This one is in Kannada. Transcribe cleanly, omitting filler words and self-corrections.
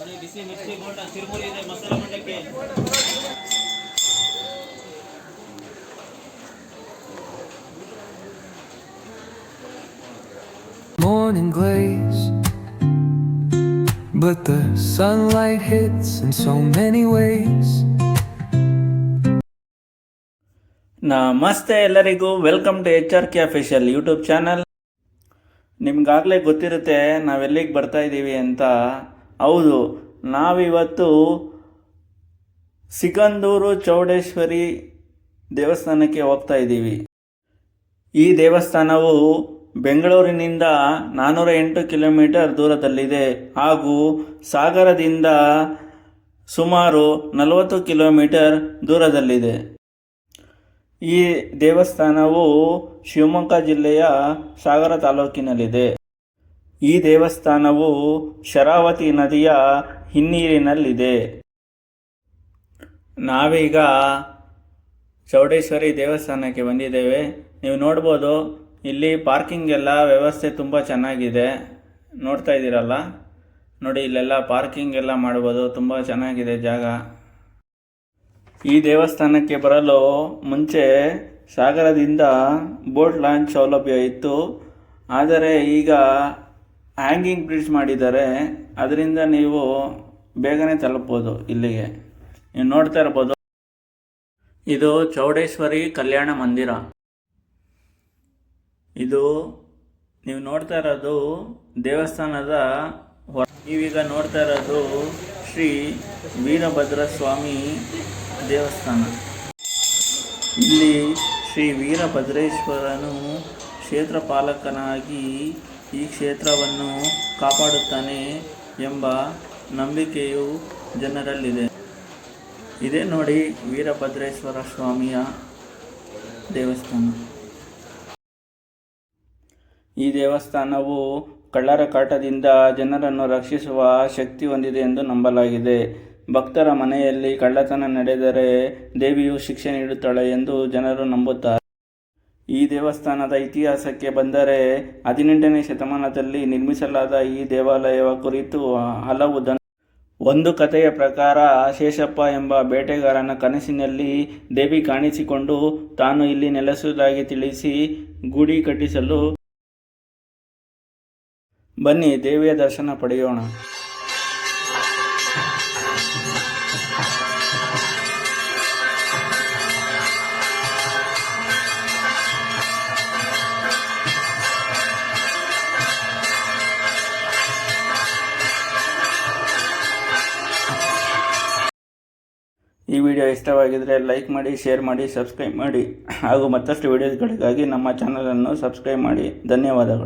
ನೋಡಿ ಬಿಸಿ ಮಿರ್ಚಿ ಬೋಂಡ ಚಿರುಮುರಿ ಇದೆ ಮಸಾಲೆ ಮಂಡಕ್ಕಿ. Morning glaze, but the sunlight hits in so many ways. ನಮಸ್ತೆ ಎಲ್ಲರಿಗೂ, welcome to HR official YouTube channel. ನಿಮ್ಗಾಗಲೇ ಗೊತ್ತಿರುತ್ತೆ ನಾವೆಲ್ಲಿಗೆ ಬರ್ತಾ ಇದ್ದೀವಿ ಅಂತ. ಹೌದು, ನಾವಿವತ್ತು ಸಿಗಂದೂರು ಚೌಡೇಶ್ವರಿ ದೇವಸ್ಥಾನಕ್ಕೆ ಹೋಗ್ತಾ ಇದ್ದೀವಿ. ಈ ದೇವಸ್ಥಾನವು ಬೆಂಗಳೂರಿನಿಂದ 408 ಕಿಲೋಮೀಟರ್ ದೂರದಲ್ಲಿದೆ ಹಾಗೂ ಸಾಗರದಿಂದ ಸುಮಾರು 40 ಕಿಲೋಮೀಟರ್ ದೂರದಲ್ಲಿದೆ. ಈ ದೇವಸ್ಥಾನವು ಶಿವಮೊಗ್ಗ ಜಿಲ್ಲೆಯ ಸಾಗರ ತಾಲೂಕಿನಲ್ಲಿದೆ. ಈ ದೇವಸ್ಥಾನವು ಶರಾವತಿ ನದಿಯ ಹಿನ್ನೀರಿನಲ್ಲಿದೆ. ನಾವೀಗ ಚೌಡೇಶ್ವರಿ ದೇವಸ್ಥಾನಕ್ಕೆ ಬಂದಿದ್ದೇವೆ. ನೀವು ನೋಡ್ಬೋದು, ಇಲ್ಲಿ ಪಾರ್ಕಿಂಗ್ ಎಲ್ಲ ವ್ಯವಸ್ಥೆ ತುಂಬ ಚೆನ್ನಾಗಿದೆ. ನೋಡ್ತಾ ಇದ್ದೀರಲ್ಲ, ನೋಡಿ ಇಲ್ಲೆಲ್ಲ ಪಾರ್ಕಿಂಗ್ ಎಲ್ಲ ಮಾಡ್ಬೋದು. ತುಂಬ ಚೆನ್ನಾಗಿದೆ ಜಾಗ. ಈ ದೇವಸ್ಥಾನಕ್ಕೆ ಬರಲು ಮುಂಚೆ ಸಾಗರದಿಂದ ಬೋಟ್ ಲಾಂಚ್ ಸೌಲಭ್ಯ ಇತ್ತು. ಆದರೆ ಈಗ ಹ್ಯಾಂಗಿಂಗ್ ಬ್ರಿಡ್ಜ್ ಮಾಡಿದ್ದಾರೆ. ಅದರಿಂದ ನೀವು ಬೇಗನೆ ತಲುಪ್ಬೋದು ಇಲ್ಲಿಗೆ. ನೀವು ನೋಡ್ತಾ ಇರ್ಬೋದು, ಇದು ಚೌಡೇಶ್ವರಿ ಕಲ್ಯಾಣ ಮಂದಿರ. ಇದು ನೀವು ನೋಡ್ತಾ ಇರೋದು ದೇವಸ್ಥಾನದ ನೀವೀಗ ನೋಡ್ತಾ ಇರೋದು ಶ್ರೀ ವೀರಭದ್ರ ಸ್ವಾಮಿ ದೇವಸ್ಥಾನ. ಇಲ್ಲಿ ಶ್ರೀ ವೀರಭದ್ರೇಶ್ವರನು ಕ್ಷೇತ್ರ ಪಾಲಕನಾಗಿ ಈ ಕ್ಷೇತ್ರವನ್ನು ಕಾಪಾಡುತ್ತಾನೆ ಎಂಬ ನಂಬಿಕೆಯು ಜನರಲ್ಲಿದೆ. ಇದೇ ನೋಡಿ ವೀರಭದ್ರೇಶ್ವರ ಸ್ವಾಮಿಯ ದೇವಸ್ಥಾನ. ಈ ದೇವಸ್ಥಾನವು ಕಳ್ಳರ ಕಾಟದಿಂದ ಜನರನ್ನು ರಕ್ಷಿಸುವ ಶಕ್ತಿ ಹೊಂದಿದೆ ಎಂದು ನಂಬಲಾಗಿದೆ. ಭಕ್ತರ ಮನೆಯಲ್ಲಿ ಕಳ್ಳತನ ನಡೆದರೆ ದೇವಿಯು ಶಿಕ್ಷೆ ನೀಡುತ್ತಾಳೆ ಎಂದು ಜನರು ನಂಬುತ್ತಾರೆ. ಈ ದೇವಸ್ಥಾನದ ಇತಿಹಾಸಕ್ಕೆ ಬಂದರೆ 18ನೇ ಶತಮಾನದಲ್ಲಿ ನಿರ್ಮಿಸಲಾದ ಈ ದೇವಾಲಯದ ಕುರಿತು ಹಲವು ಒಂದು ಕಥೆಯ ಪ್ರಕಾರ ಶೇಷಪ್ಪ ಎಂಬ ಬೇಟೆಗಾರನ ಕನಸಿನಲ್ಲಿ ದೇವಿ ಕಾಣಿಸಿಕೊಂಡು ತಾನು ಇಲ್ಲಿ ನೆಲೆಸುವುದಾಗಿ ತಿಳಿಸಿ ಗುಡಿ ಕಟ್ಟಿಸಲು ಬನ್ನಿ ದೇವಿಯ ದರ್ಶನ ಪಡೆಯೋಣ. ಈ ವಿಡಿಯೋ ಇಷ್ಟವಾಗಿದ್ದರೆ ಲೈಕ್ ಮಾಡಿ, ಶೇರ್ ಮಾಡಿ, ಸಬ್ಸ್ಕ್ರೈಬ್ ಮಾಡಿ ಹಾಗೂ ಮತ್ತಷ್ಟು ವಿಡಿಯೋಸ್ಗಳಿಗಾಗಿ ನಮ್ಮ ಚಾನಲನ್ನು ಸಬ್ಸ್ಕ್ರೈಬ್ ಮಾಡಿ. ಧನ್ಯವಾದಗಳು.